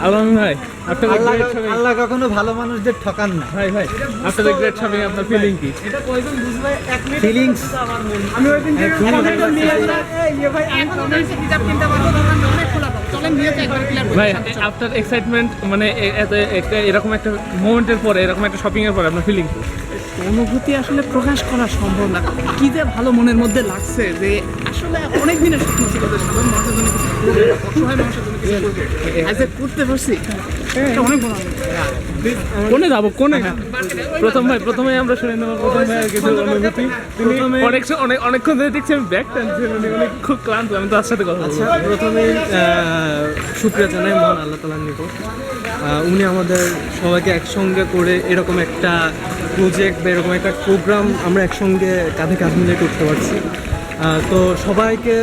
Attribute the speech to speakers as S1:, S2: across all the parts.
S1: আলম ভাই, আপনার great shopping.
S2: আল্লাহ কখনো ভালো মানুষদের ঠকান না।
S1: ভাই ভাই, আপনার গ্রেট শপিং আপনার ফিলিং কি?
S3: এটা কয়জন বুঝবে? এক মিনিট
S2: ফিলিংস
S3: আমি ওই দিন থেকে কমেন্ট নিয়ে এই ভাই আমি কমেন্টে কিতাব কিনতে পারবো দোকান অনেক খোলা পাবো। চলেন নিয়ে যাই একবার ক্লিয়ার
S1: ভাই আপনার এক্সাইটমেন্ট মানে এরকম একটা মোমেন্টের পরে, এরকম একটা শপিং এর পরে আপনার ফিলিং কি?
S3: অনুভূতি আসলে প্রকাশ করা সম্ভব না। কি যে ভালো মনের মধ্যে লাগছে যে আসলে অনেক দিনের স্বপ্ন ছিল যে সাধারণ মানুষের জন্য কিছু করবো, অসহায় মানুষের জন্য কিছু করবো, আজ যে করতে পারছি এটা অনেক বড় আনন্দ।
S1: কোনে যাবো কোনে? প্রথমে আমরা শুনে নেবো প্রথম ভাইয়ের কিছু অনুভূতি। তিনি অনেকক্ষণ ধরে দেখছি আমি ব্যাগ টানছি, অনেক খুব ক্লান্ত, আমি তার সাথে কথা বলবো।
S2: আচ্ছা, প্রথমেই শুকরিয়া জানাই মহান আল্লাহ তাআলার নিকট। উনি আমাদের সবাইকে একসঙ্গে করে এরকম একটা প্রজেক্ট বা এরকম একটা প্রোগ্রাম আমরা একসঙ্গে কাঁধে কাঁধ মিলিয়ে করতে পারছি। তো সবাইকে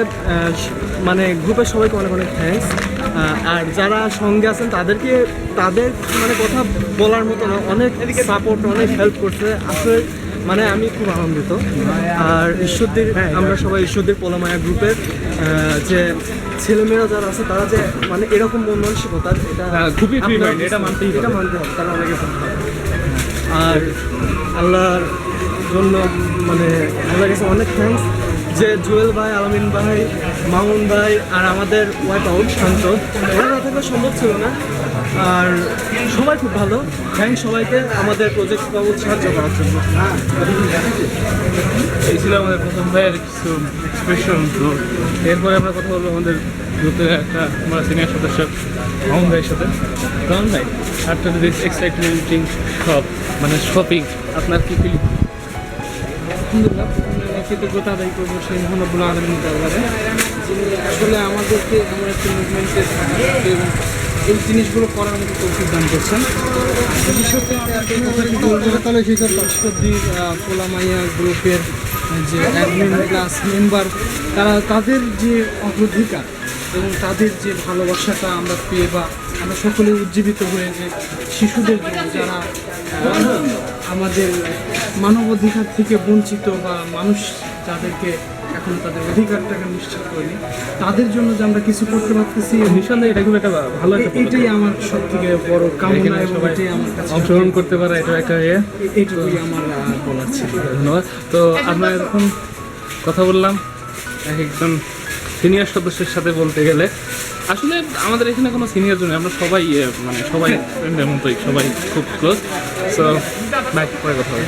S2: মানে গ্রুপের সবাইকে অনেক অনেক থ্যাঙ্কস। আর যারা সঙ্গে আছেন তাদের মানে কথা বলার মতো না, অনেক সাপোর্ট, অনেক হেল্প করছে আসলে। মানে আমি খুব আনন্দিত। আর ঈশ্বরদীর আমরা সবাই ঈশ্বরদীর পোলামায়া গ্রুপের যে ছেলেমেয়েরা যারা আছে তারা যে মানে এরকম মন মানসিকতা, এটা
S1: খুবই ফ্রি মাইন্ড, এটা মানতেই হবে।
S2: এটা মানতে হবে, তারা অনেকে ভালো। আর আল্লাহর জন্য মানে আল্লাহর কাছে অনেক থ্যাঙ্কস যে জুয়েল ভাই, আলামিন ভাই, মামুন ভাই আর আমাদের ওয়াইফ আউট শান্ত, ওরা না থাকলে সম্ভব ছিল না। আর সবাই খুব ভালো। থ্যাঙ্কস সবাইকে আমাদের প্রজেক্ট বাবদ সাহায্য করার জন্য।
S1: এই ছিল আমাদের প্রথম ভাইয়ের কিছু এক্সপ্রেশন। তো এরপরে আমরা কথা বলবো আমাদের গ্রুপের একটা আমরা সিনিয়র সদস্য মামুন ভাইয়ের সাথে। মামুন ভাই, আফটার দিস এক্সাইটমেন্টিং মানে শপিং আপনার কি ফিলিং?
S3: আলহামদুলিল্লাহ, কৃতজ্ঞতা আদায় করবো সেই মহানবুল আলমীর দরবারে, যিনি আসলে আমাদেরকে এমন একটা মুভমেন্টে এবং এই জিনিসগুলো করার মতো তৌফিক দান করছেন। ঈশ্বরদীর পোলামাইয়া গ্রুপের যে অ্যাডমিন ক্লাস মেম্বার, তাদের যে অগ্রাধিকার এবং তাদের যে ভালোবাসাটা আমরা পেয়ে বা আমরা সকলে উজ্জীবিত হয়ে যে শিশুদের জন্য যারা আমাদের মানবাধিকার থেকে বঞ্চিত বা মানুষ যাদেরকে এখন তাদের অধিকারটাকে নিশ্চিত করেনি, তাদের জন্য যে আমরা কিছু করতে পারতেছি,
S1: নিঃসন্দেহে এটা খুব একটা ভালো একটা
S3: এটাই আমার সব থেকে বড় কামনা এবং এটাই আমার কাছে
S1: অংশগ্রহণ করতে পারা, এটা একটা
S3: এইটুকুই আমার বলার ছিল।
S1: ধন্যবাদ। তো আমরা এখন কথা বললাম একজন সিনিয়র সদস্যের সাথে। বলতে গেলে আসলে আমাদের এখানে কোনো সিনিয়র জন্য আমরা সবাই মানে সবাই ফ্রেন্ডের মতোই, সবাই খুব ক্লোজ। সো বাই, পরে কথা হবে।